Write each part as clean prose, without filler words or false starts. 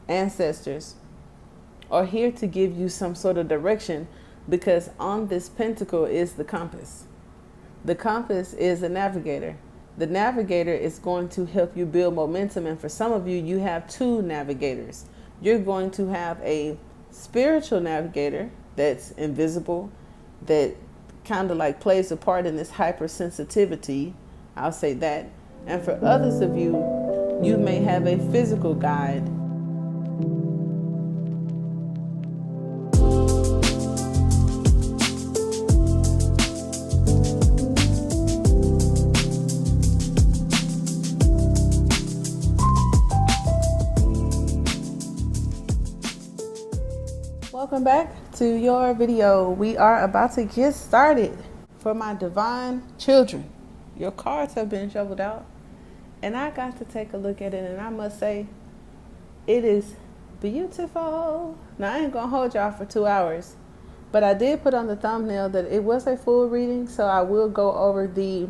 ancestors are here to give you some sort of direction, because on this pentacle is the compass. The compass is a navigator. The navigator is going to help you build momentum. And for some of you, you have two navigators. You're going to have a spiritual navigator that's invisible, that kind of like plays a part in this hypersensitivity. I'll say that. And for others of you, you may have a physical guide. Welcome back to your video. We are about to get started. For my divine children, your cards have been shuffled out, and I got to take a look at it, and I must say it is beautiful. Now, I ain't gonna hold y'all for 2 hours, but I did put on the thumbnail that it was a full reading, so I will go over the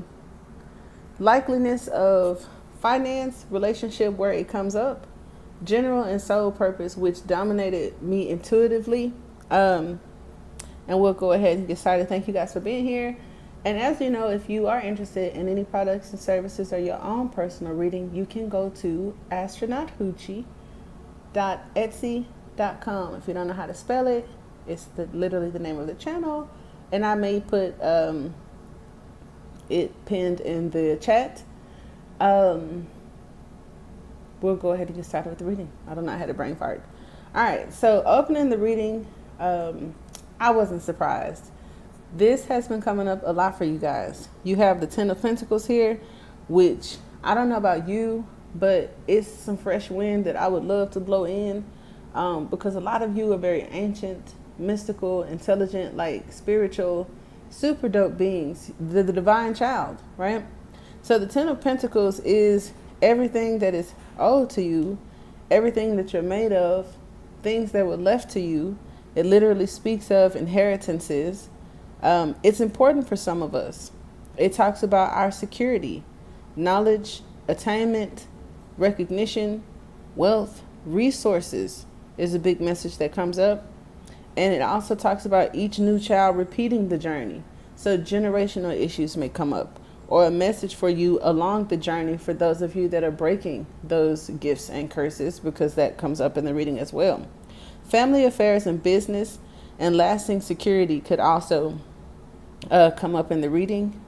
likeliness of finance, relationship where it comes up, general and soul purpose, which dominated me intuitively. And we'll go ahead and get started. Thank you guys for being here. And as you know, if you are interested in any products and services or your own personal reading, you can go to astronauthoochie.etsy.com. If you don't know how to spell it, it's literally the name of the channel. And I may put it pinned in the chat. We'll go ahead and get started with the reading. I don't know how to brain fart. All right, so opening the reading, I wasn't surprised. This has been coming up a lot for you guys. You have the Ten of Pentacles here, which I don't know about you, but it's some fresh wind that I would love to blow in, because a lot of you are very ancient, mystical, intelligent, like spiritual, super dope beings, the divine child, right? So the Ten of Pentacles is everything that is owed to you, everything that you're made of, things that were left to you. It literally speaks of inheritances. It's important for some of us. It talks about our security, knowledge, attainment, recognition, wealth, resources is a big message that comes up. And it also talks about each new child repeating the journey. So generational issues may come up, or a message for you along the journey for those of you that are breaking those gifts and curses, because that comes up in the reading as well. Family affairs and business and lasting security could also come up in the reading.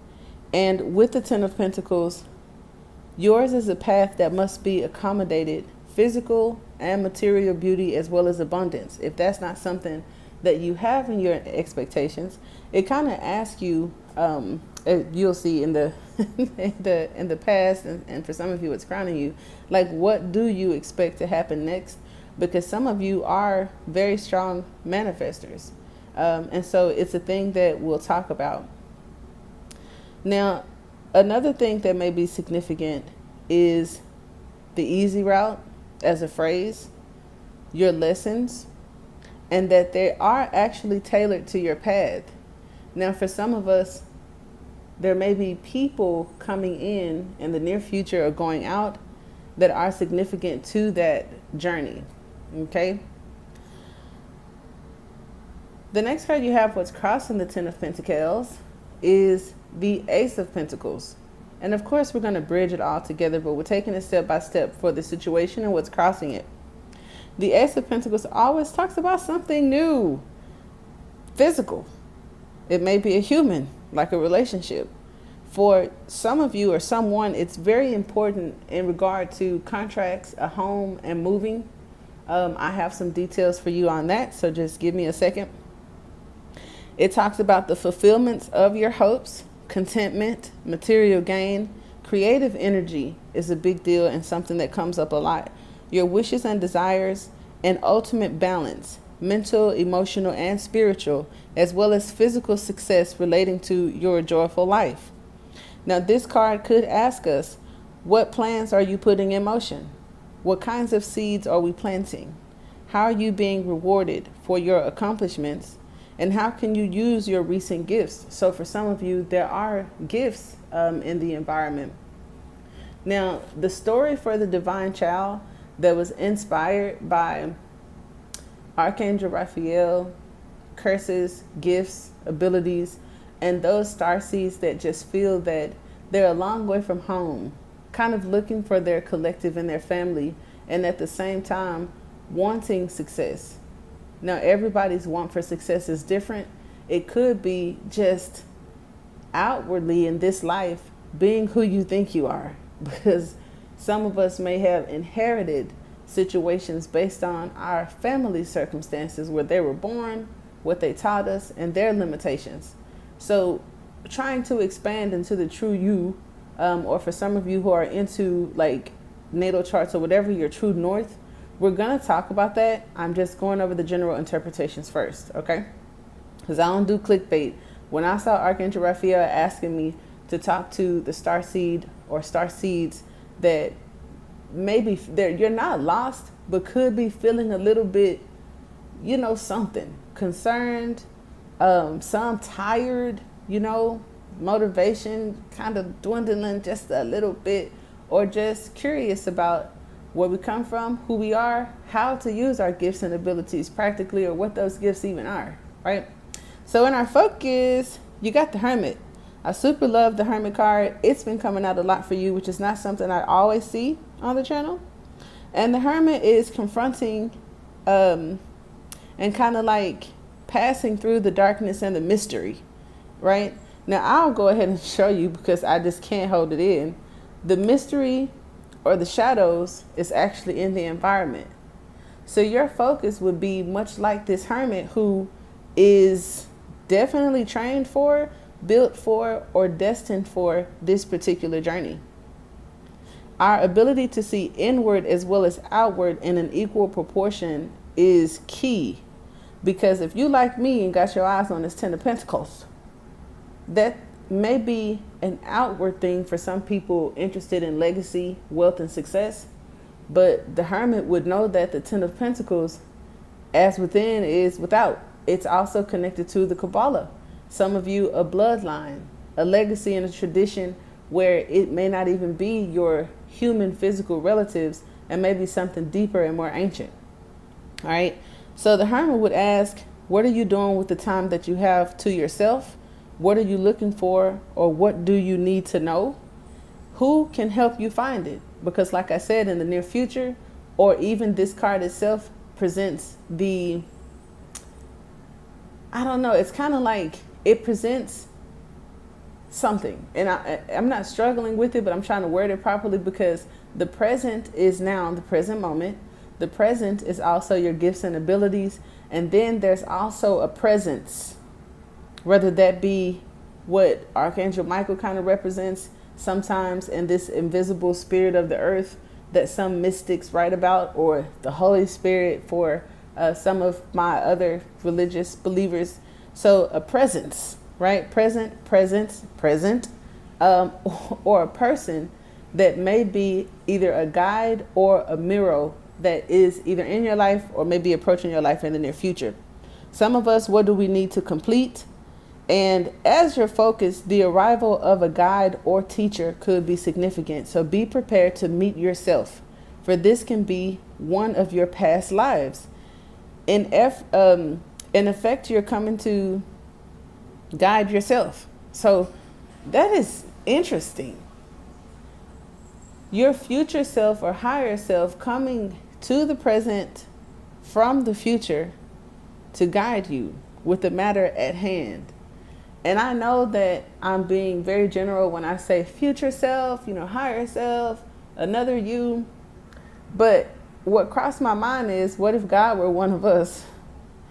And with the Ten of Pentacles, yours is a path that must be accommodated, physical and material beauty as well as abundance. If that's not something that you have in your expectations, it kind of asks you, you'll see in the in the past, and for some of you it's crowning you, like, what do you expect to happen next? Because some of you are very strong manifestors, and so it's a thing that we'll talk about. Now, another thing that may be significant is the easy route as a phrase, your lessons, and that they are actually tailored to your path. Now, for some of us, there may be people coming in the near future or going out that are significant to that journey. Okay. The next card you have, what's crossing the Ten of Pentacles, is the Ace of Pentacles. And of course, we're going to bridge it all together, but we're taking it step by step for the situation and what's crossing it. The Ace of Pentacles always talks about something new, physical. It may be a human, like a relationship. For some of you or someone, it's very important in regard to contracts, a home, and moving. I have some details for you on that, so just give me a second. It talks about the fulfillments of your hopes, contentment, material gain, creative energy is a big deal and something that comes up a lot. Your wishes and desires, and ultimate balance, mental, emotional, and spiritual, as well as physical success relating to your joyful life. Now, this card could ask us, what plans are you putting in motion? What kinds of seeds are we planting? How are you being rewarded for your accomplishments? And how can you use your recent gifts? So for some of you, there are gifts in the environment. Now, the story for the divine child that was inspired by Archangel Raphael, curses, gifts, abilities, and those star seeds that just feel that they're a long way from home, kind of looking for their collective and their family, and at the same time wanting success. Now, everybody's want for success is different. It could be just outwardly in this life being who you think you are, because some of us may have inherited situations based on our family circumstances, where they were born, what they taught us, and their limitations. So trying to expand into the true you, or for some of you who are into like natal charts or whatever, your true north, we're going to talk about that. I'm just going over the general interpretations first, okay? Because I don't do clickbait. When I saw Archangel Raphael asking me to talk to the star seed or star seeds that maybe you're not lost, but could be feeling a little bit, something concerned, some tired, motivation kind of dwindling just a little bit, or just curious about where we come from, who we are, how to use our gifts and abilities practically, or what those gifts even are, right? So in our focus, you got the Hermit. I super love the Hermit card. It's been coming out a lot for you, which is not something I always see on the channel. And the Hermit is confronting and kind of like passing through the darkness and the mystery, right? Now, I'll go ahead and show you because I just can't hold it in. The mystery or the shadows is actually in the environment. So your focus would be much like this Hermit, who is definitely trained for, built for, or destined for this particular journey. Our ability to see inward as well as outward in an equal proportion is key. Because if you, like me, and got your eyes on this Ten of Pentacles, that may be an outward thing for some people interested in legacy, wealth, and success. But the Hermit would know that the Ten of Pentacles, as within, is without. It's also connected to the Kabbalah. Some of you, a bloodline, a legacy, and a tradition where it may not even be your human physical relatives, and maybe something deeper and more ancient. All right. So the Hermit would ask, what are you doing with the time that you have to yourself? What are you looking for, or what do you need to know? Who can help you find it? Because like I said, in the near future, or even this card itself presents the, I don't know, it's kind of like it presents something. And I'm not struggling with it, but I'm trying to word it properly, because the present is now the present moment. The present is also your gifts and abilities. And then there's also a presence, whether that be what Archangel Michael kind of represents sometimes in this invisible spirit of the earth that some mystics write about, or the Holy Spirit for some of my other religious believers. So a presence, right? Present, or a person that may be either a guide or a mirror that is either in your life or maybe approaching your life in the near future. Some of us, what do we need to complete? And as your focus, the arrival of a guide or teacher could be significant. So be prepared to meet yourself, for this can be one of your past lives. In effect, you're coming to guide yourself. So that is interesting. Your future self or higher self coming to the present from the future to guide you with the matter at hand. And I know that I'm being very general when I say future self, higher self, another you. But what crossed my mind is, what if God were one of us?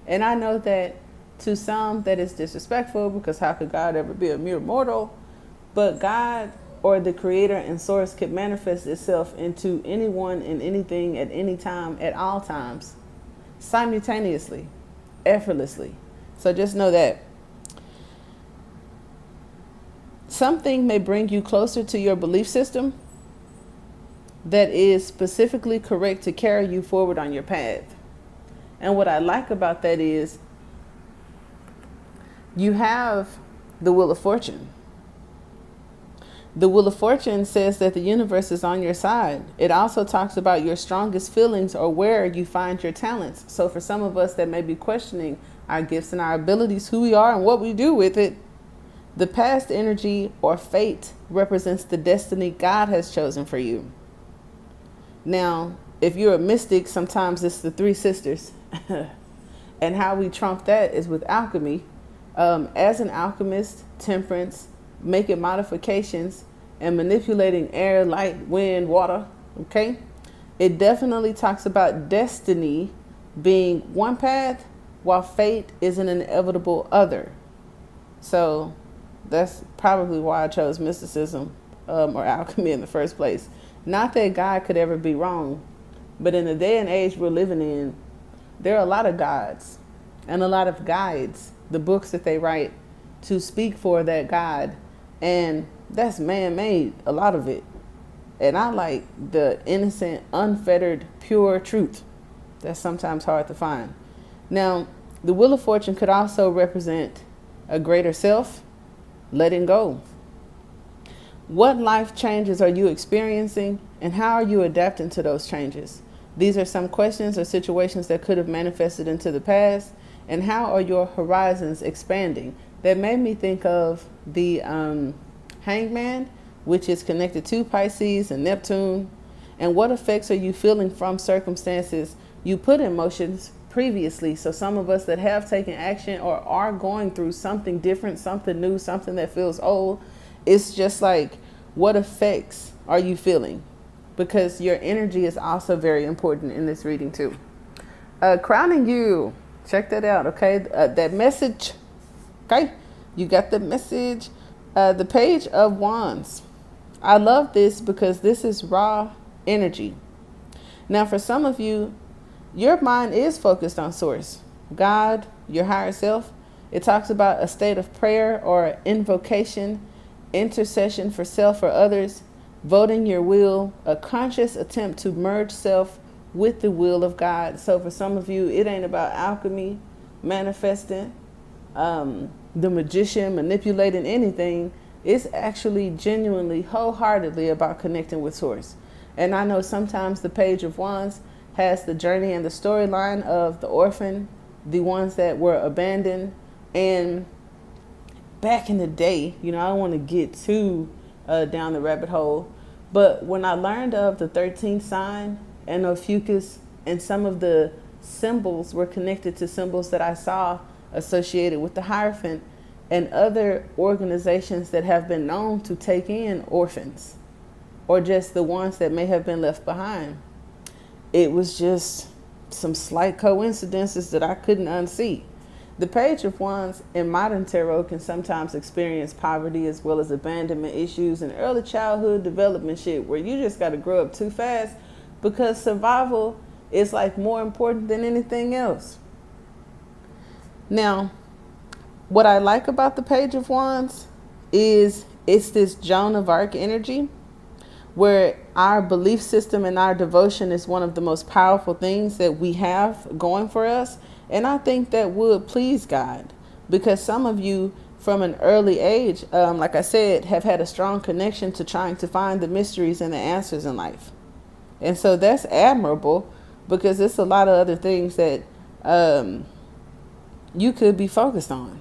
And I know that to some that is disrespectful, because how could God ever be a mere mortal? But God, or the creator and source, could manifest itself into anyone and anything at any time, at all times, simultaneously, effortlessly. So just know that. Something may bring you closer to your belief system that is specifically correct to carry you forward on your path. And what I like about that is you have the Wheel of Fortune. The Wheel of Fortune says that the universe is on your side. It also talks about your strongest feelings or where you find your talents. So for some of us that may be questioning our gifts and our abilities, who we are and what we do with it, the past energy or fate represents the destiny God has chosen for you. Now, if you're a mystic, sometimes it's the three sisters. And how we trump that is with alchemy. As an alchemist, temperance, making modifications and manipulating air, light, wind, water, okay? It definitely talks about destiny being one path while fate is an inevitable other. So that's probably why I chose mysticism or alchemy in the first place. Not that God could ever be wrong, but in the day and age we're living in, there are a lot of gods and a lot of guides, the books that they write to speak for that God. And that's man-made, a lot of it. And I like the innocent, unfettered, pure truth. That's sometimes hard to find. Now, the Wheel of Fortune could also represent a greater self, letting go. What life changes are you experiencing, and how are you adapting to those changes? These are some questions or situations that could have manifested into the past, and how are your horizons expanding? That made me think of the Hangman, which is connected to Pisces and Neptune. And what effects are you feeling from circumstances you put in motions previously? So some of us that have taken action or are going through something different, something new, something that feels old, it's just like, what effects are you feeling? Because your energy is also very important in this reading too. Crowning you, check that out, okay? That message. Okay, you got the message. The Page of Wands. I love this because this is raw energy. Now, for some of you, your mind is focused on source, God, your higher self. It talks about a state of prayer or invocation, intercession for self or others, voting your will, a conscious attempt to merge self with the will of God. So for some of you, it ain't about alchemy, manifesting, the magician, manipulating anything. It's actually genuinely, wholeheartedly about connecting with source. And I know sometimes the Page of Wands has the journey and the storyline of the orphan, the ones that were abandoned. And back in the day, I don't want to get too down the rabbit hole, but when I learned of the 13th sign and Ophiuchus, and some of the symbols were connected to symbols that I saw associated with the Hierophant and other organizations that have been known to take in orphans or just the ones that may have been left behind. It was just some slight coincidences that I couldn't unsee. The Page of Wands in modern tarot can sometimes experience poverty as well as abandonment issues and early childhood development shit where you just got to grow up too fast because survival is like more important than anything else. Now, what I like about the Page of Wands is it's this Joan of Arc energy where our belief system and our devotion is one of the most powerful things that we have going for us. And I think that would please God because some of you from an early age, like I said, have had a strong connection to trying to find the mysteries and the answers in life. And so that's admirable because it's a lot of other things that you could be focused on.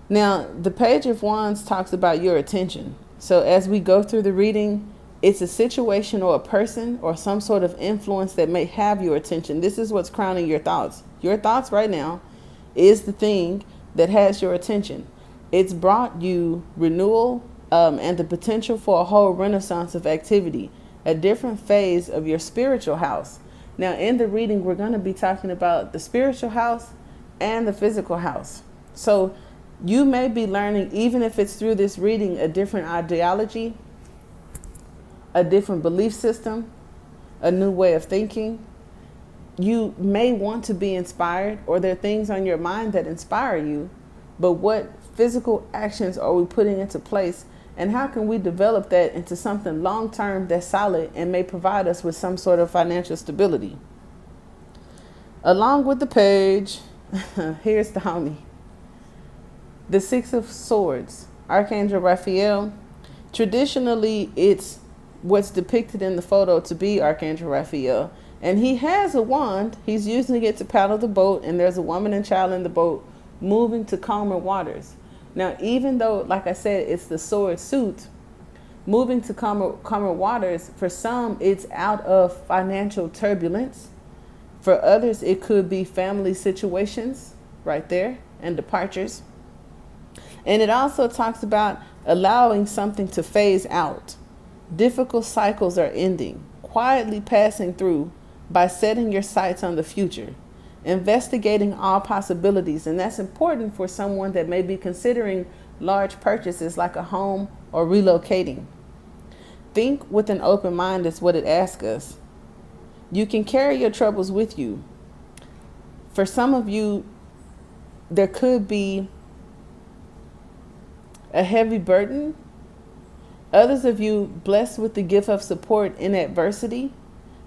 Now, the Page of Wands talks about your attention. So as we go through the reading, it's a situation or a person or some sort of influence that may have your attention. This is what's crowning your thoughts. Your thoughts right now is the thing that has your attention. It's brought you renewal and the potential for a whole renaissance of activity, a different phase of your spiritual house. Now, in the reading, we're going to be talking about the spiritual house and the physical house. So you may be learning, even if it's through this reading, a different ideology, a different belief system, a new way of thinking. You may want to be inspired, or there are things on your mind that inspire you, but what physical actions are we putting into place, and how can we develop that into something long-term that's solid and may provide us with some sort of financial stability? Along with the page, here's the homie. The Six of Swords, Archangel Raphael. Traditionally, it's what's depicted in the photo to be Archangel Raphael. And he has a wand. He's using it to paddle the boat, and there's a woman and child in the boat moving to calmer waters. Now, even though, like I said, it's the sword suit, moving to calmer waters, for some, it's out of financial turbulence. For others, it could be family situations right there and departures. And it also talks about allowing something to phase out. Difficult cycles are ending, quietly passing through by setting your sights on the future, investigating all possibilities. And that's important for someone that may be considering large purchases like a home or relocating. Think with an open mind is what it asks us. You can carry your troubles with you. For some of you, there could be a heavy burden. Others of you blessed with the gift of support in adversity.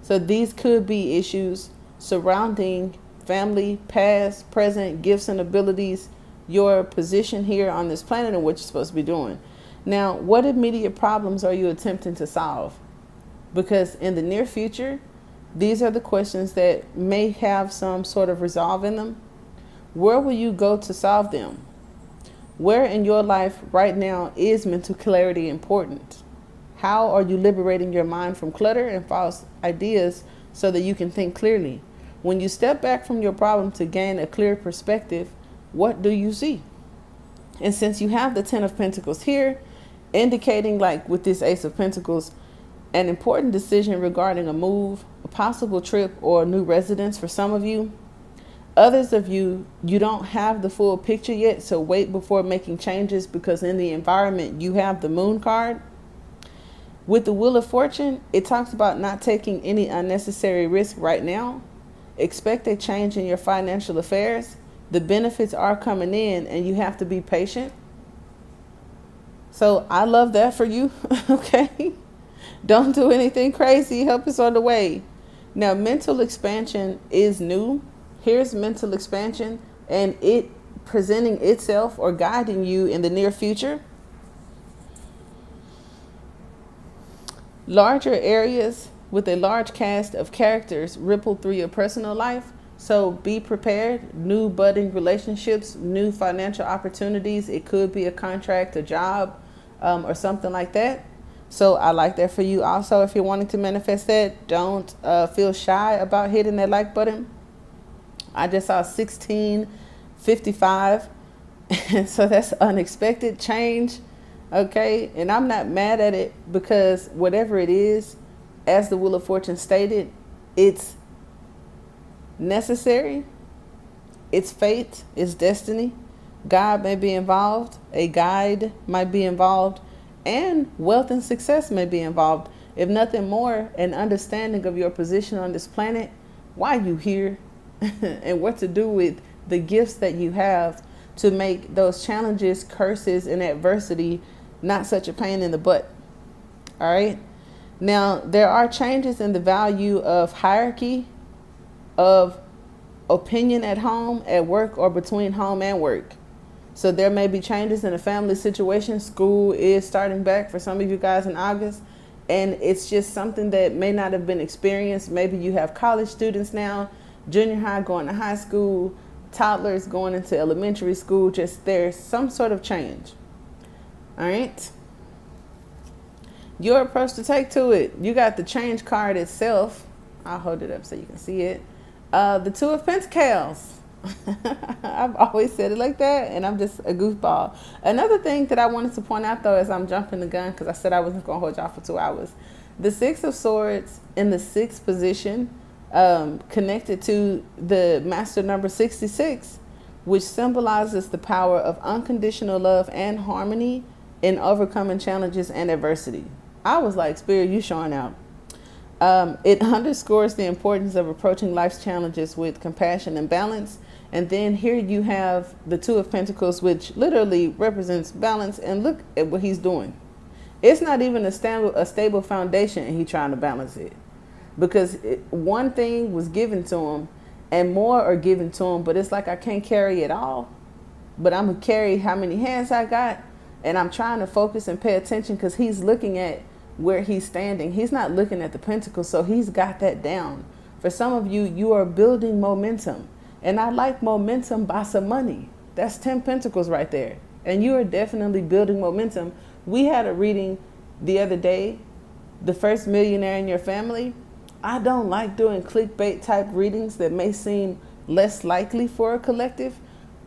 So these could be issues surrounding family, past, present, gifts and abilities, your position here on this planet and what you're supposed to be doing. Now, what immediate problems are you attempting to solve? Because in the near future, these are the questions that may have some sort of resolve in them. Where will you go to solve them? Where in your life right now is mental clarity important? How are you liberating your mind from clutter and false ideas so that you can think clearly? When you step back from your problem to gain a clear perspective, what do you see? And since you have the 10 of Pentacles here, indicating, like with this Ace of Pentacles, an important decision regarding a move, a possible trip, or a new residence for some of you. Others of you, you don't have the full picture yet, so wait before making changes, because in the environment, you have the Moon card. With the Wheel of Fortune, it talks about not taking any unnecessary risk right now. Expect a change in your financial affairs. The benefits are coming in, and you have to be patient. So I love that for you, okay? Don't do anything crazy. Help is on the way. Now, mental expansion is new. Here's mental expansion and it presenting itself or guiding you in the near future. Larger areas with a large cast of characters ripple through your personal life. So be prepared. New budding relationships, new financial opportunities. It could be a contract, a job, or something like that. So I like that for you. Also, if you're wanting to manifest that, don't feel shy about hitting that like button. I just saw 1655. So that's unexpected change. Okay. And I'm not mad at it, because whatever it is, as the Wheel of Fortune stated, it's necessary. It's fate. It's destiny. God may be involved. A guide might be involved. And wealth and success may be involved. If nothing more, an understanding of your position on this planet, why you here, and what to do with the gifts that you have to make those challenges, curses, and adversity not such a pain in the butt. All right. Now, there are changes in the value of hierarchy, of opinion at home, at work, or between home and work. So there may be changes in a family situation. School is starting back for some of you guys in August. And it's just something that may not have been experienced. Maybe you have college students now, junior high going to high school, toddlers going into elementary school. Just there's some sort of change. All right. Your approach to take to it. You got the change card itself. I'll hold it up so you can see it. The Two of Pentacles. I've always said it like that, and I'm just a goofball. Another thing that I wanted to point out, though, as I'm jumping the gun, because I said I wasn't going to hold y'all for 2 hours. The Six of Swords in the 6th position, connected to the master number 66, which symbolizes the power of unconditional love and harmony in overcoming challenges and adversity. I was like, Spirit, you showing out. It underscores the importance of approaching life's challenges with compassion and balance. And then here you have the Two of Pentacles, which literally represents balance. And look at what he's doing. It's not even a stable foundation, and he's trying to balance it. Because one thing was given to him, and more are given to him. But it's like, I can't carry it all. But I'm going to carry how many hands I got. And I'm trying to focus and pay attention because he's looking at where he's standing. He's not looking at the pentacles, so he's got that down. For some of you, you are building momentum. And I like momentum by some money. That's 10 pentacles right there. And you are definitely building momentum. We had a reading the other day, the first millionaire in your family. I don't like doing clickbait type readings that may seem less likely for a collective,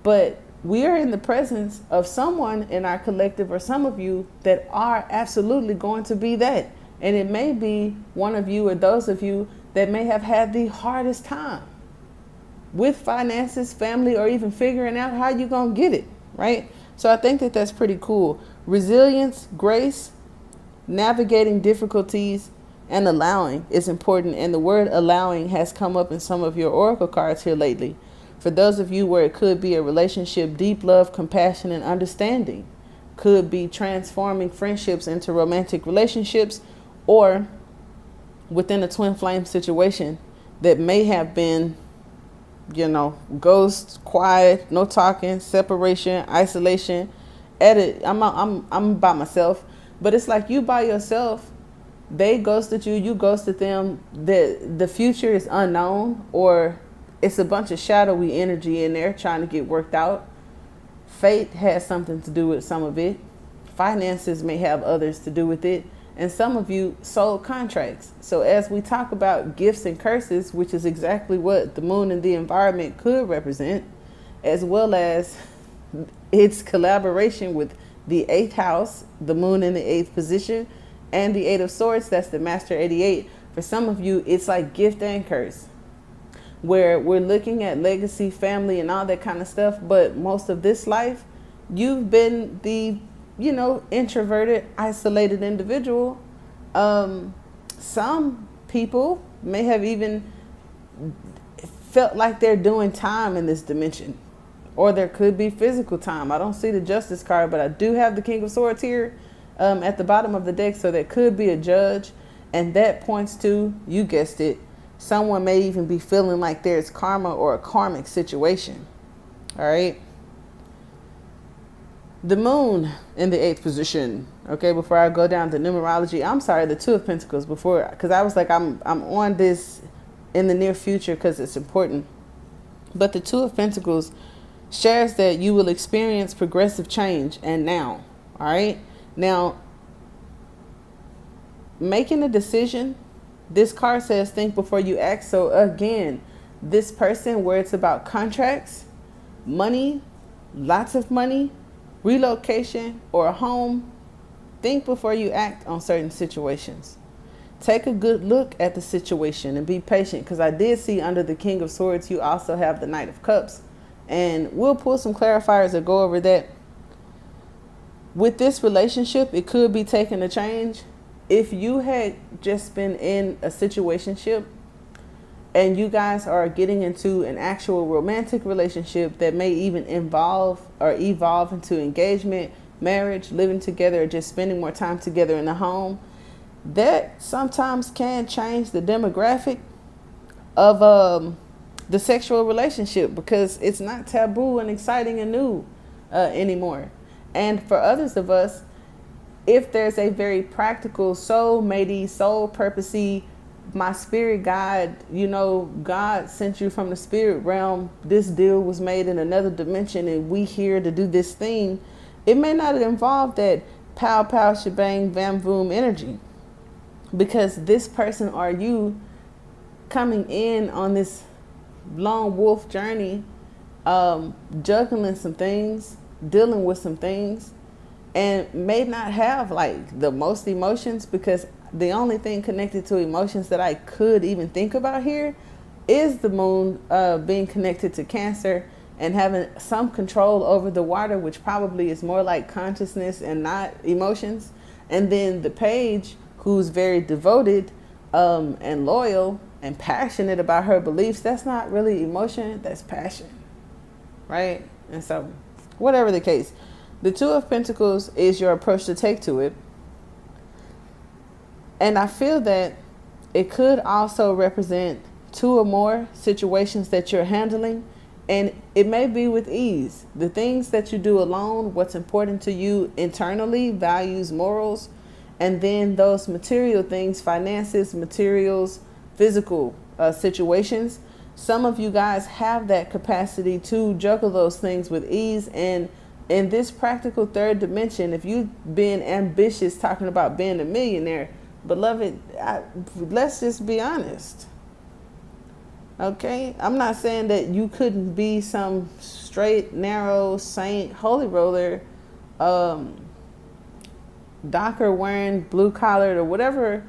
but we are in the presence of someone in our collective, or some of you, that are absolutely going to be that. And it may be one of you or those of you that may have had the hardest time with finances, family, or even figuring out how you're going to get it, right? So I think that that's pretty cool. Resilience, grace, navigating difficulties, and allowing is important. And the word allowing has come up in some of your oracle cards here lately. For those of you where it could be a relationship, deep love, compassion, and understanding. Could be transforming friendships into romantic relationships, or within a twin flame situation that may have been, ghost, quiet, no talking, separation, isolation. I'm by myself, but it's like you by yourself. They ghosted you, you ghosted them. The future is unknown, or it's a bunch of shadowy energy in there trying to get worked out. Fate has something to do with some of it. Finances may have others to do with it. And some of you sold contracts. So as we talk about gifts and curses, which is exactly what the moon and the environment could represent, as well as its collaboration with the 8th house, the moon in the 8th position, and the 8 of Swords, that's the Master 88. For some of you, it's like gift and curse, where we're looking at legacy, family, and all that kind of stuff. But most of this life, you've been the, introverted, isolated individual. Some people may have even felt like they're doing time in this dimension, or there could be physical time. I don't see the Justice card, but I do have the King of Swords here at the bottom of the deck, so there could be a judge, and that points to, you guessed it, someone may even be feeling like there's karma or a karmic situation. All right. The moon in the 8th position. Okay, before I go down to numerology, I'm sorry, the 2 of Pentacles before, because I was like, I'm on this in the near future because it's important. But the 2 of Pentacles shares that you will experience progressive change, and now. All right. Now, making a decision, this card says think before you act. So again, this person where it's about contracts, money, lots of money, relocation, or a home, think before you act on certain situations. Take a good look at the situation and be patient, because I did see under the King of Swords, you also have the Knight of Cups. And we'll pull some clarifiers that go over that. With this relationship, it could be taking a change. If you had just been in a situationship and you guys are getting into an actual romantic relationship that may even involve or evolve into engagement, marriage, living together, or just spending more time together in the home, that sometimes can change the demographic of the sexual relationship, because it's not taboo and exciting and new anymore. And for others of us, if there's a very practical, soul-matey, soul-purposey, my spirit guide, God sent you from the spirit realm, this deal was made in another dimension and we here to do this thing, it may not involve that pow, pow, shebang, bam, boom energy. Because this person or you coming in on this lone wolf journey, juggling some things, dealing with some things, and may not have like the most emotions, because the only thing connected to emotions that I could even think about here is the moon being connected to Cancer and having some control over the water, which probably is more like consciousness and not emotions. And then the page, who's very devoted and loyal and passionate about her beliefs, that's not really emotion, that's passion, right? And so whatever the case, the 2 of Pentacles is your approach to take to it. And I feel that it could also represent 2 or more situations that you're handling And it may be with ease. The things that you do alone, what's important to you internally, values, morals, and then those material things, finances, materials, physical situations. Some of you guys have that capacity to juggle those things with ease. And in this practical third dimension, if you've been ambitious talking about being a millionaire, beloved, let's just be honest. Okay, I'm not saying that you couldn't be some straight, narrow, saint, holy roller, docker wearing, blue collared, or whatever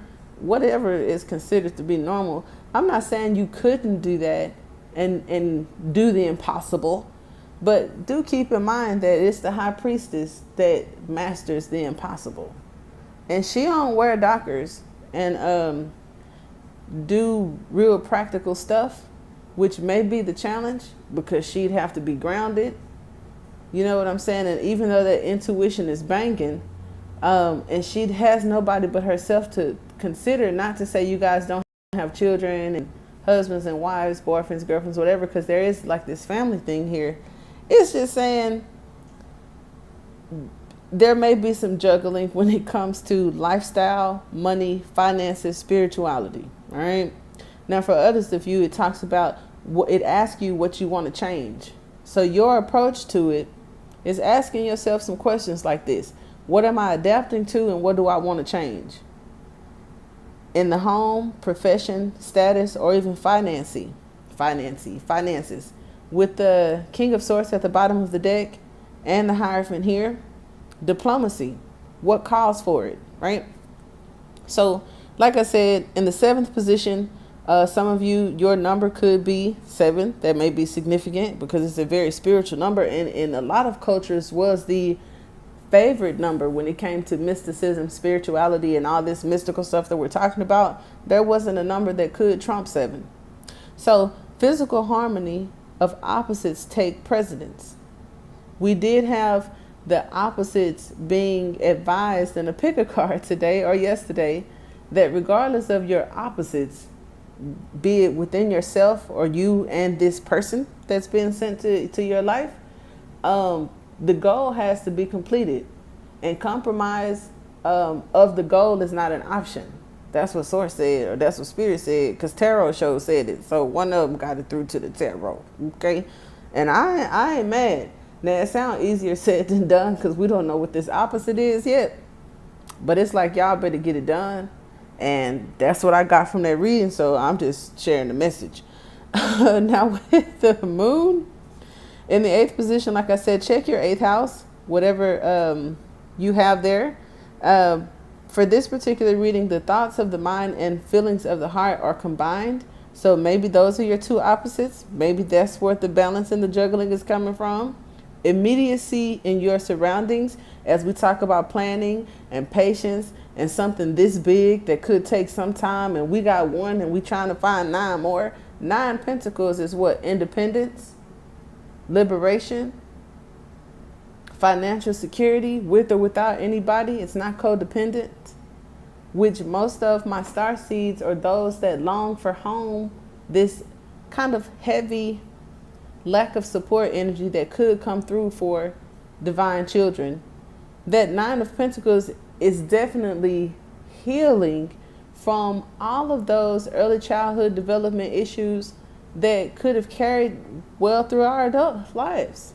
is considered to be normal. I'm not saying you couldn't do that and do the impossible, but do keep in mind that it's the high priestess that masters the impossible, and she don't wear dockers and do real practical stuff, which may be the challenge because she'd have to be grounded. You know what I'm saying? And even though that intuition is banging, and she has nobody but herself to consider, not to say you guys don't have children and husbands and wives, boyfriends, girlfriends, whatever, because there is like this family thing here. It's just saying there may be some juggling when it comes to lifestyle, money, finances, spirituality. All right. Now, for others of you, it talks about it asks you what you want to change. So your approach to it is asking yourself some questions like this: what am I adapting to, and what do I want to change? In the home, profession, status, or even finances. With the King of Swords at the bottom of the deck and the Hierophant here, diplomacy, what calls for it, right? So, like I said, in the 7th position, some of you, your number could be 7. That may be significant because it's a very spiritual number, and in a lot of cultures was the favorite number when it came to mysticism, spirituality, and all this mystical stuff that we're talking about. There wasn't a number that could trump 7. So physical harmony of opposites take precedence. We did have the opposites being advised in a picker card today or yesterday that regardless of your opposites, be it within yourself or you and this person that's been sent to your life, the goal has to be completed, and compromise of the goal is not an option. That's what Source said, or that's what Spirit said, because Tarot show said it. So one of them got it through to the Tarot, okay? And I ain't mad. Now, it sounds easier said than done because we don't know what this opposite is yet. But it's like, y'all better get it done. And that's what I got from that reading, so I'm just sharing the message. Now, with the moon in the 8th position, like I said, check your 8th house, whatever you have there. For this particular reading, the thoughts of the mind and feelings of the heart are combined. So maybe those are your two opposites. Maybe that's where the balance and the juggling is coming from. Immediacy in your surroundings, as we talk about planning and patience and something this big that could take some time, and we got 1 and we trying to find 9 more. 9 Pentacles is what? Independence, liberation, financial security, with or without anybody. It's not codependent, which most of my star seeds are those that long for home, this kind of heavy lack of support energy that could come through for divine children. That 9 of Pentacles is definitely healing from all of those early childhood development issues that could have carried well through our adult lives.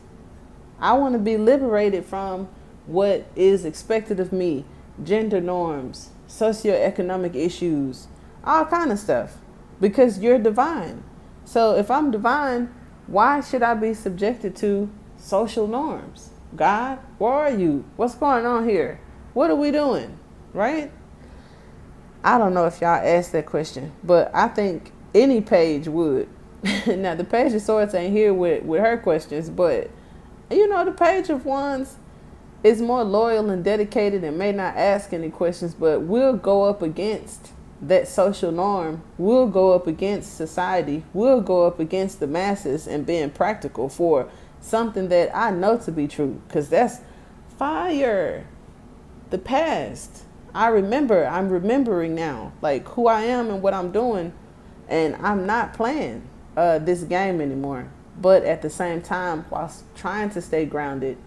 I want to be liberated from what is expected of me, gender norms, socioeconomic issues, all kind of stuff, because you're divine. So if I'm divine, why should I be subjected to social norms? God, where are you? What's going on here? What are we doing? Right? I don't know if y'all asked that question, but I think any page would. Now, the Page of Swords ain't here with her questions, but you know, the Page of Wands is more loyal and dedicated and may not ask any questions, but will go up against that social norm, will go up against society, will go up against the masses and being practical for something that I know to be true, because that's fire. The past. I'm remembering now, like who I am and what I'm doing, and I'm not playing this game anymore. But at the same time, whilst trying to stay grounded,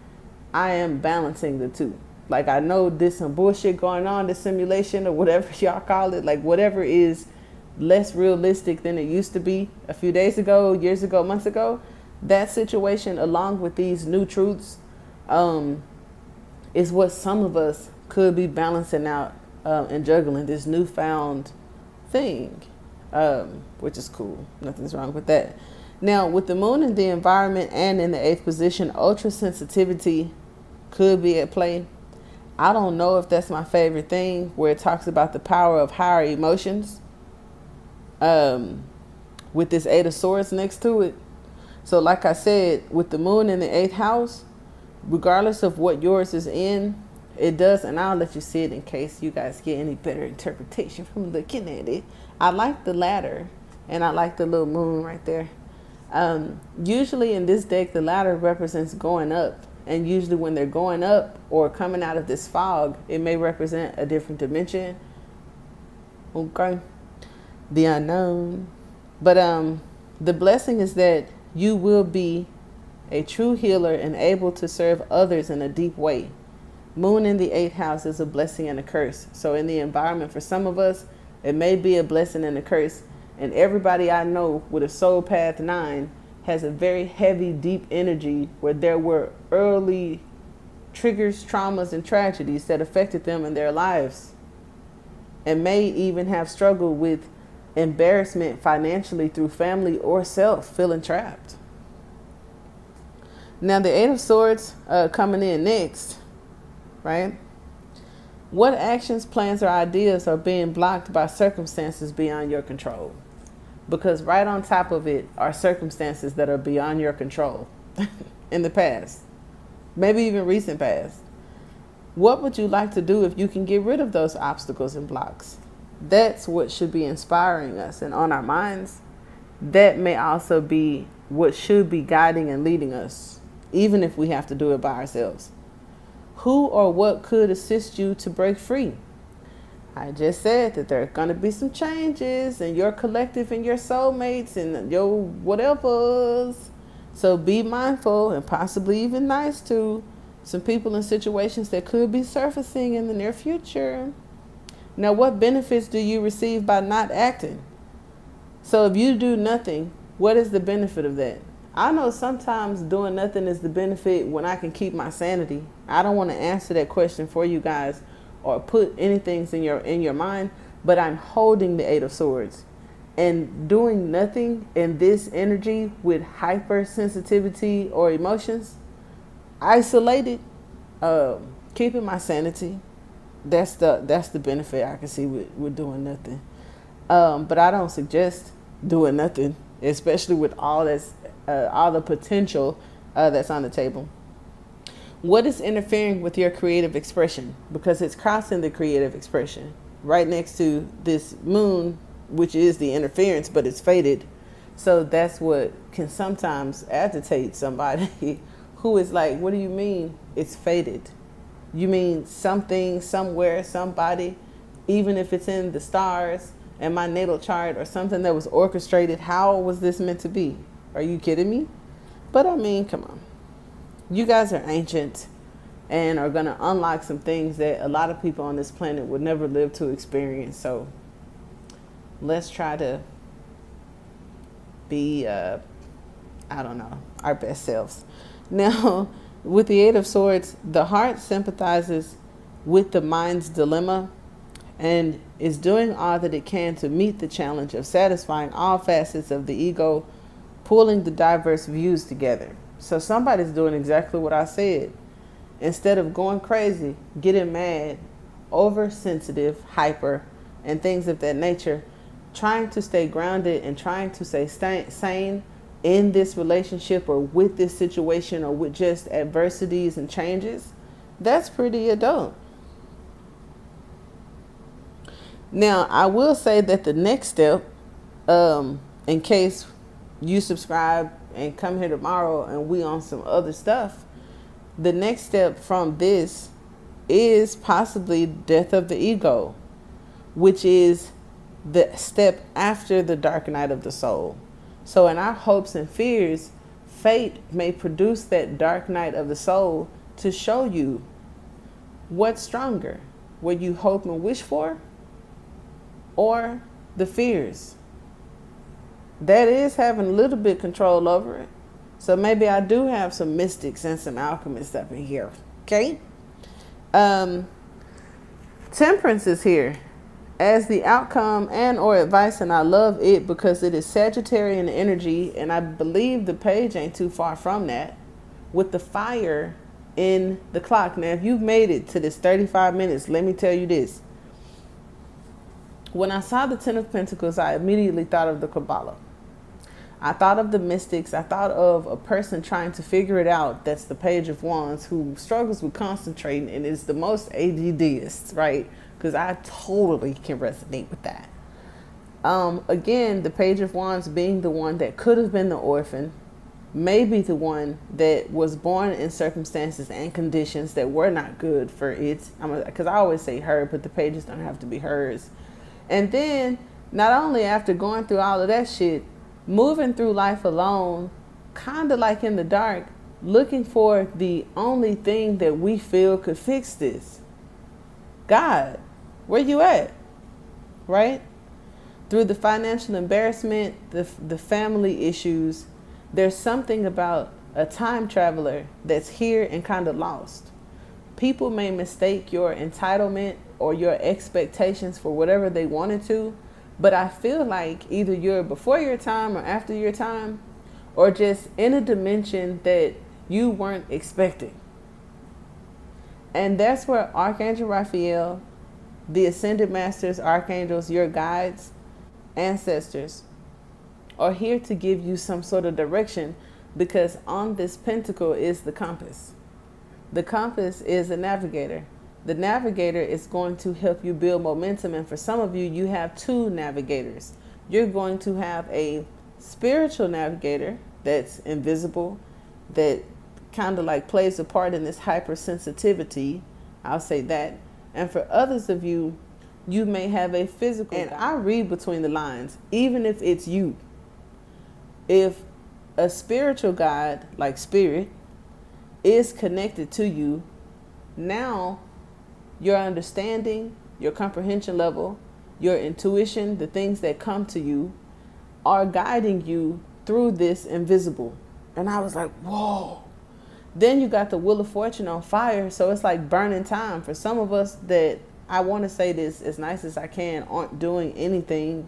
I am balancing the two. Like, I know there's some bullshit going on, this simulation or whatever y'all call it, like whatever is less realistic than it used to be a few days ago, years ago, months ago. That situation, along with these new truths, is what some of us could be balancing out and juggling this newfound thing, which is cool. Nothing's wrong with that. Now, with the moon in the environment and in the 8th position, ultra sensitivity could be at play. I don't know if that's my favorite thing, where it talks about the power of higher emotions, with this 8 of Swords next to it. So like I said, with the moon in the 8th house, regardless of what yours is in, it does, and I'll let you see it in case you guys get any better interpretation from looking at it. I like the ladder, and I like the little moon right there. Usually in this deck, the ladder represents going up, and usually when they're going up or coming out of this fog, it may represent a different dimension. Okay, the unknown. But the blessing is that you will be a true healer and able to serve others in a deep way. Moon in the 8th house is a blessing and a curse. So in the environment, for some of us, it may be a blessing and a curse. And everybody I know with a soul path 9 has a very heavy, deep energy where there were early triggers, traumas, and tragedies that affected them in their lives, and may even have struggled with embarrassment financially through family or self, feeling trapped. Now the 8 of Swords coming in next, right? What actions, plans, or ideas are being blocked by circumstances beyond your control? Because right on top of it are circumstances that are beyond your control in the past, maybe even recent past. What would you like to do if you can get rid of those obstacles and blocks? That's what should be inspiring us and on our minds. That may also be what should be guiding and leading us, even if we have to do it by ourselves. Who or what could assist you to break free? I just said that there are going to be some changes in your collective and your soulmates and your whatevers. So be mindful and possibly even nice to some people and situations that could be surfacing in the near future. Now, what benefits do you receive by not acting? So if you do nothing, what is the benefit of that? I know sometimes doing nothing is the benefit when I can keep my sanity. I don't want to answer that question for you guys or put anything in your mind, but I'm holding the 8 of Swords. And doing nothing in this energy with hypersensitivity or emotions, isolated, keeping my sanity, that's the benefit I can see with doing nothing. But I don't suggest doing nothing, especially with all the potential that's on the table. What is interfering with your creative expression? Because it's crossing the creative expression right next to this moon, which is the interference, but it's faded. So that's what can sometimes agitate somebody who is like, what do you mean it's faded? You mean something, somewhere, somebody, even if it's in the stars and my natal chart or something that was orchestrated, how was this meant to be? Are you kidding me? But I mean, come on. You guys are ancient and are going to unlock some things that a lot of people on this planet would never live to experience. So let's try to be, I don't know, our best selves. Now, with the 8 of Swords, the heart sympathizes with the mind's dilemma and is doing all that it can to meet the challenge of satisfying all facets of the ego, pulling the diverse views together. So somebody's doing exactly what I said. Instead of going crazy, getting mad, oversensitive, hyper, and things of that nature, trying to stay grounded and trying to stay sane in this relationship or with this situation or with just adversities and changes, that's pretty adult. Now, I will say that the next step, in case you subscribe and come here tomorrow and we on some other stuff, the next step from this is possibly death of the ego, which is the step after the dark night of the soul. So in our hopes and fears, Fate may produce that dark night of the soul to show you what's stronger, what you hope and wish for, or the fears. That is having a little bit control over it. So maybe I do have some mystics and some alchemists up in here. Okay? Temperance is here as the outcome and or advice, and I love it because it is Sagittarian energy, and I believe the page ain't too far from that, with the fire in the clock. Now, if you've made it to this 35 minutes, let me tell you this. When I saw the Ten of Pentacles, I immediately thought of the Kabbalah. I thought of the mystics. I thought of a person trying to figure it out. That's the Page of Wands, who struggles with concentrating and is the most ADDist, right? Because I totally can resonate with that. Again, the Page of Wands being the one that could have been the orphan, maybe the one that was born in circumstances and conditions that were not good for it. Because I always say her, but the pages don't have to be hers. And then, not only after going through all of that shit, moving through life alone, kind of like in the dark, looking for the only thing that we feel could fix this. God, where you at? Right? Through the financial embarrassment, the family issues, there's something about a time traveler that's here and kind of lost. People may mistake your entitlement or your expectations for whatever they wanted to, but I feel like either you're before your time or after your time, or just in a dimension that you weren't expecting. And that's where Archangel Raphael, the Ascended Masters, Archangels, your guides, ancestors, are here to give you some sort of direction, because on this pentacle is the compass. The compass is a navigator. The navigator is going to help you build momentum. And for some of you, you have two navigators. You're going to have a spiritual navigator that's invisible, that kind of like plays a part in this hypersensitivity. I'll say that. And for others of you, you may have a physical. And I read between the lines, even if it's you. If a spiritual guide, like spirit, is connected to you, now your understanding, your comprehension level, your intuition, the things that come to you are guiding you through this invisible. And I was like, whoa. Then you got the Wheel of Fortune on fire. So it's like burning time. For some of us that, I want to say this as nice as I can, aren't doing anything,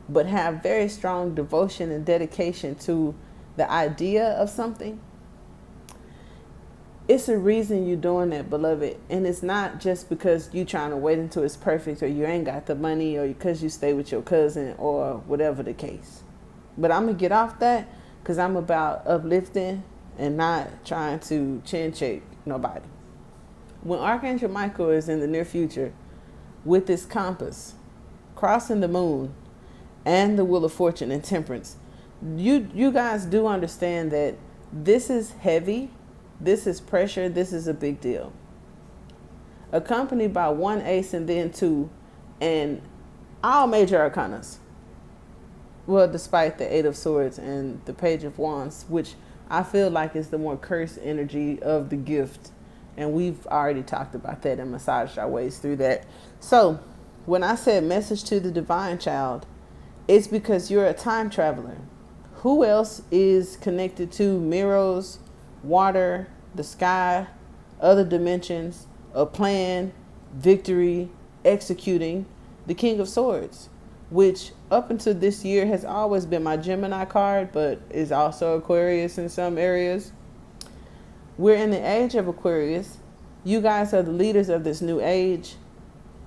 but have very strong devotion and dedication to the idea of something. It's a reason you're doing that, beloved. And it's not just because you're trying to wait until it's perfect, or you ain't got the money, or because you stay with your cousin, or whatever the case. But I'm going to get off that, because I'm about uplifting and not trying to chin check nobody. When Archangel Michael is in the near future with this compass, crossing the moon, and the Wheel of Fortune and Temperance, you guys do understand that this is heavy. This is pressure. This is a big deal. Accompanied by one ace and then two, and all major arcanas. Well, despite the Eight of Swords and the Page of Wands, which I feel like is the more cursed energy of the gift. And we've already talked about that and massaged our ways through that. So when I said message to the divine child, it's because you're a time traveler. Who else is connected to mirrors, water, the sky, other dimensions, a plan, victory, executing? The King of Swords, which up until this year has always been my Gemini card, but is also Aquarius in some areas. We're in the age of Aquarius. You guys are the leaders of this new age.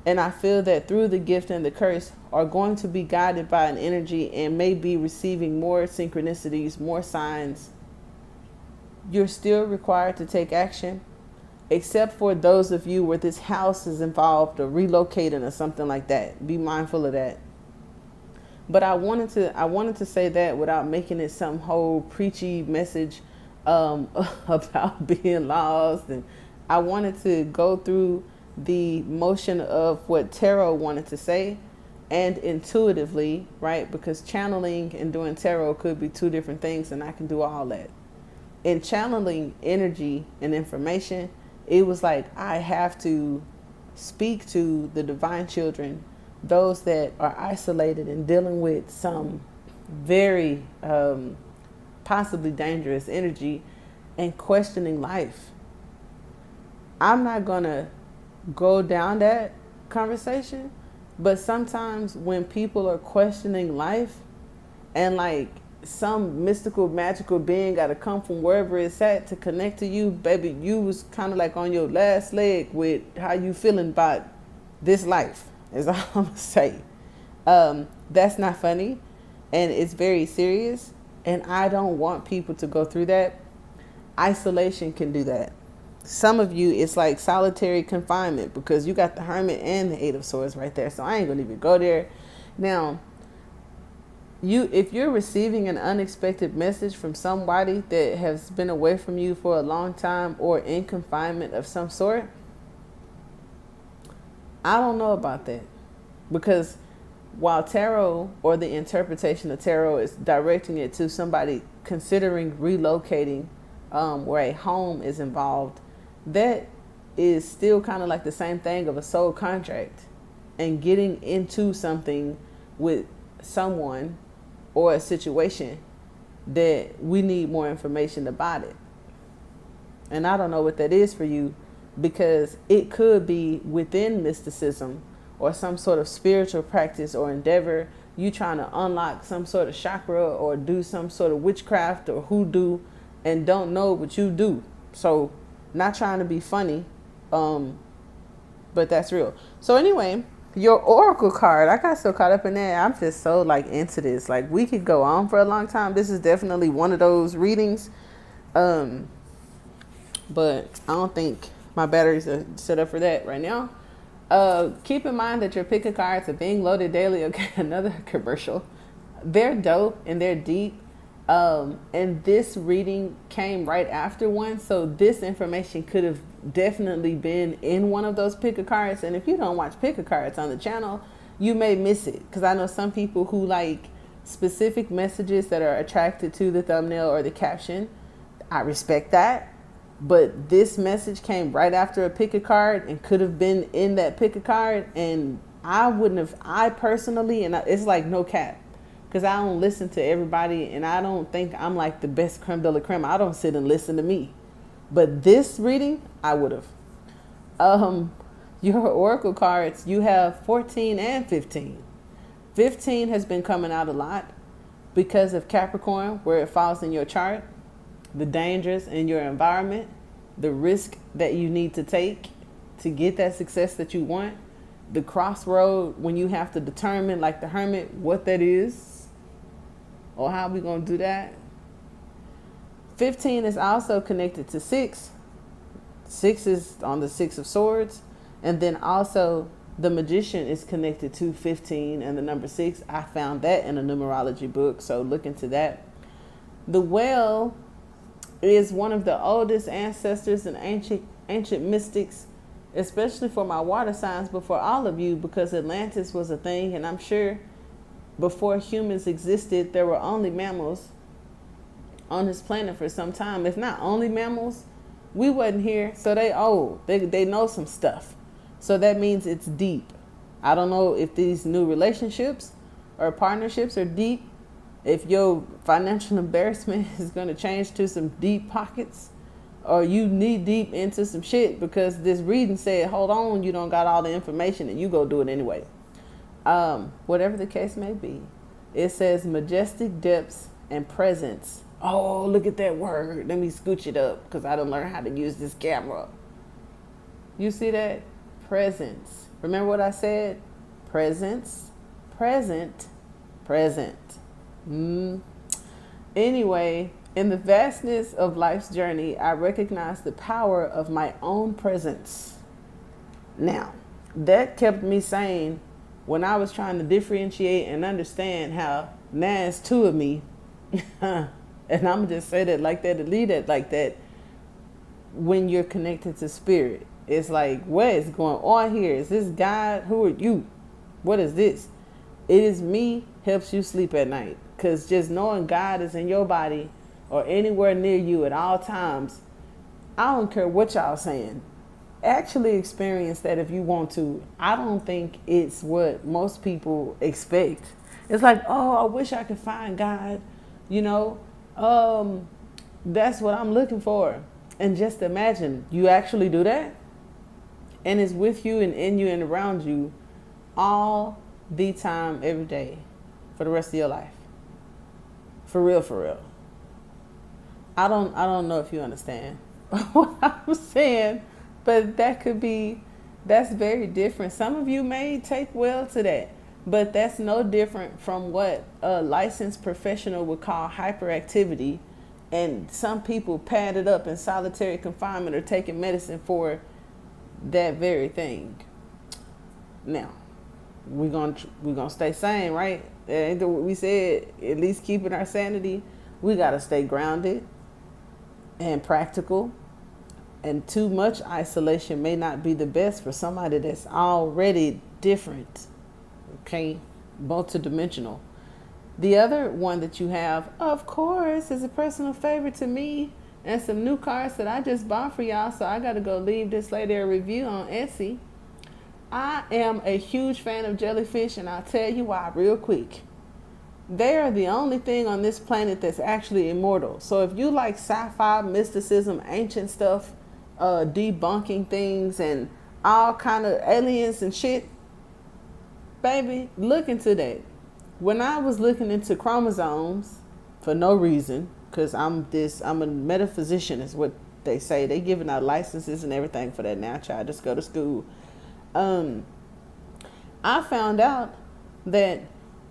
And I feel that through the gift and the curse are going to be guided by an energy and may be receiving more synchronicities, more signs. You're still required to take action, except for those of you where this house is involved or relocating or something like that. Be mindful of that. But I wanted to say that without making it some whole preachy message about being lost. And I wanted to go through the motion of what tarot wanted to say, and intuitively, right? Because channeling and doing tarot could be two different things, and I can do all that. In channeling energy and information, it was like I have to speak to the divine children, those that are isolated and dealing with some very possibly dangerous energy and questioning life. I'm not going to go down that conversation, but sometimes when people are questioning life and like some mystical, magical being got to come from wherever it's at to connect to you, baby, you was kind of like on your last leg with how you feeling about this life, is all I'm going to say. That's not funny, and it's very serious, and I don't want people to go through that. Isolation can do that. Some of you, it's like solitary confinement because you got the Hermit and the Eight of Swords right there, so I ain't going to even go there. Now, if you're receiving an unexpected message from somebody that has been away from you for a long time or in confinement of some sort, I don't know about that, because while tarot or the interpretation of tarot is directing it to somebody considering relocating where a home is involved, that is still kind of like the same thing of a soul contract and getting into something with someone or a situation that we need more information about it. And I don't know what that is for you, because it could be within mysticism or some sort of spiritual practice or endeavor. You trying to unlock some sort of chakra or do some sort of witchcraft or hoodoo and don't know what you do. So not trying to be funny, but that's real. So anyway, your oracle card, I got so caught up in that. I'm just so like into this. Like we could go on for a long time. This is definitely one of those readings. But I don't think my batteries are set up for that right now. Keep in mind that your pick of cards are being loaded daily. Okay, another commercial. They're dope and they're deep. And this reading came right after one. So this information could have definitely been in one of those pick of cards. And if you don't watch pick of cards on the channel, you may miss it. Because I know some people who like specific messages that are attracted to the thumbnail or the caption. I respect that. But this message came right after a pick a card and could have been in that pick a card. And I personally, and it's like no cap, because I don't listen to everybody and I don't think I'm like the best creme de la creme. I don't sit and listen to me. But this reading, I would have. Your oracle cards, you have 14 and 15. 15 has been coming out a lot because of Capricorn, where it falls in your chart. The dangers in your environment, the risk that you need to take to get that success that you want, the crossroad when you have to determine, like the Hermit, what that is or how we going to do that. 15 is also connected to 6. 6 is on the 6 of Swords, and then also the Magician is connected to 15 and the number 6. I found that in a numerology book, so look into that. The Whale is one of the oldest ancestors and ancient mystics, especially for my water signs, but for all of you, because Atlantis was a thing, and I'm sure before humans existed, there were only mammals on this planet for some time. If not only mammals, we wasn't here, so they old. They know some stuff. So that means it's deep. I don't know if these new relationships or partnerships are deep, if your financial embarrassment is going to change to some deep pockets, or you knee deep into some shit because this reading said, hold on, you don't got all the information and you go do it anyway. Whatever the case may be, it says majestic depths and presence. Oh, look at that word. Let me scooch it up because I don't learn how to use this camera. You see that? Presence. Remember what I said? Presence, present, present. Anyway, in the vastness of life's journey, I recognize the power of my own presence. Now, that kept me sane when I was trying to differentiate and understand how now it's two of me. And I'm going to just say that like that and leave it like that. When you're connected to spirit, it's like, what is going on here? Is this God? Who are you? What is this? It is me helps you sleep at night. Because just knowing God is in your body or anywhere near you at all times, I don't care what y'all saying. Actually experience that if you want to. I don't think it's what most people expect. It's like, oh, I wish I could find God. You know, that's what I'm looking for. And just imagine you actually do that. And it's with you and in you and around you all the time, every day, for the rest of your life. For real, for real. I don't know if you understand what I'm saying, but that's very different. Some of you may take well to that, but that's no different from what a licensed professional would call hyperactivity, and some people pad it up in solitary confinement or taking medicine for that very thing. Now, we're gonna stay sane, right? Ain't that what we said? At least keeping our sanity. We gotta stay grounded and practical. And too much isolation may not be the best for somebody that's already different. Okay, multidimensional. The other one that you have, of course, is a personal favorite to me, and some new cards that I just bought for y'all. So I gotta go leave this lady a review on Etsy. I am a huge fan of jellyfish, and I'll tell you why real quick. They are the only thing on this planet that's actually immortal. So if you like sci-fi, mysticism, ancient stuff, debunking things and all kind of aliens and shit, baby, look into that. When I was looking into chromosomes for no reason, because I'm a metaphysician is what they say. They giving out licenses and everything for that now, child. Just go to school. I found out that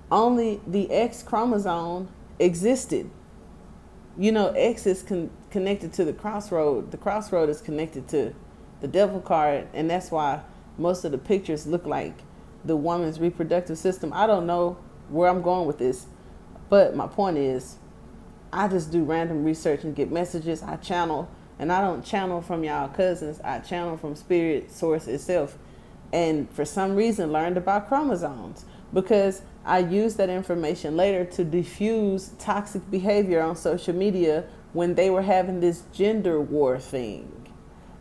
only the X chromosome existed. You know, X is connected to the crossroad. The crossroad is connected to the devil card, and that's why most of the pictures look like the woman's reproductive system. I don't know where I'm going with this, but my point is, I just do random research and get messages. I channel, and I don't channel from y'all cousins. I channel from spirit source itself. And for some reason learned about chromosomes because I used that information later to diffuse toxic behavior on social media when they were having this gender war thing.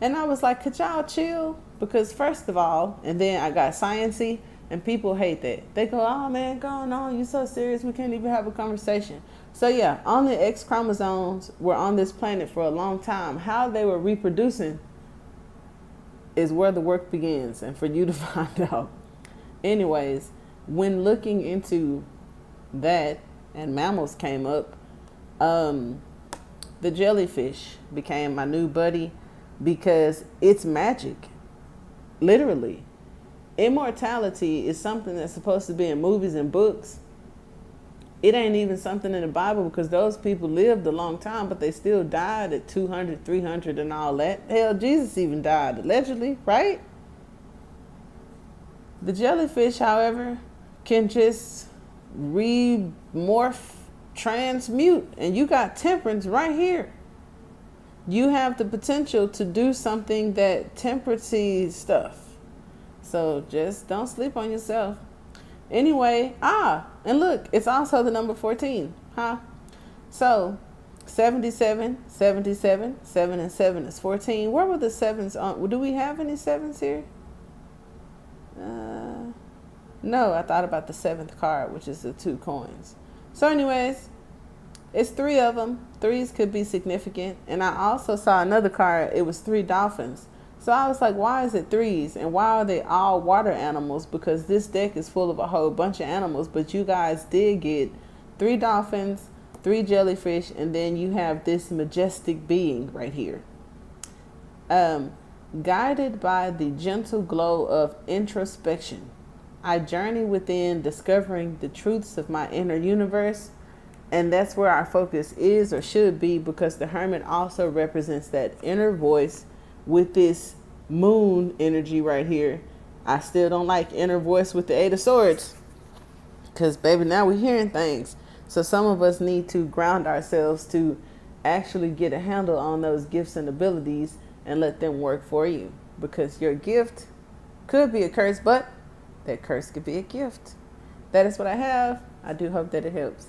And I was like, could y'all chill? Because first of all, and then I got sciencey, and people hate that. They go, oh man, going on, you so serious, we can't even have a conversation. So yeah, only X chromosomes were on this planet for a long time. How they were reproducing is where the work begins, and for you to find out. Anyways, when looking into that and mammals came up, the jellyfish became my new buddy because it's magic. Literally. Immortality is something that's supposed to be in movies and books. It ain't even something in the Bible because those people lived a long time, but they still died at 200, 300 and all that. Hell, Jesus even died, allegedly, right? The jellyfish, however, can just remorph, transmute, and you got temperance right here. You have the potential to do something that temperance stuff. So just don't sleep on yourself. Anyway, and look, it's also the number 14, huh? So 77, 77, 7 and 7 is 14. Where were the sevens on? Do we have any sevens here? No, I thought about the 7th card, which is the 2 coins. So anyways, it's 3 of them. 3s could be significant. And I also saw another card. It was 3 dolphins. So I was like, why is it 3s? And why are they all water animals? Because this deck is full of a whole bunch of animals. But you guys did get 3 dolphins, 3 jellyfish, and then you have this majestic being right here. Guided by the gentle glow of introspection, I journey within, discovering the truths of my inner universe. And that's where our focus is or should be, because the Hermit also represents that inner voice with this moon energy right here. I still don't like inner voice with the 8 of Swords because, baby, now we're hearing things. So some of us need to ground ourselves to actually get a handle on those gifts and abilities and let them work for you, because your gift could be a curse, but that curse could be a gift. that is what I have. I do hope that it helps.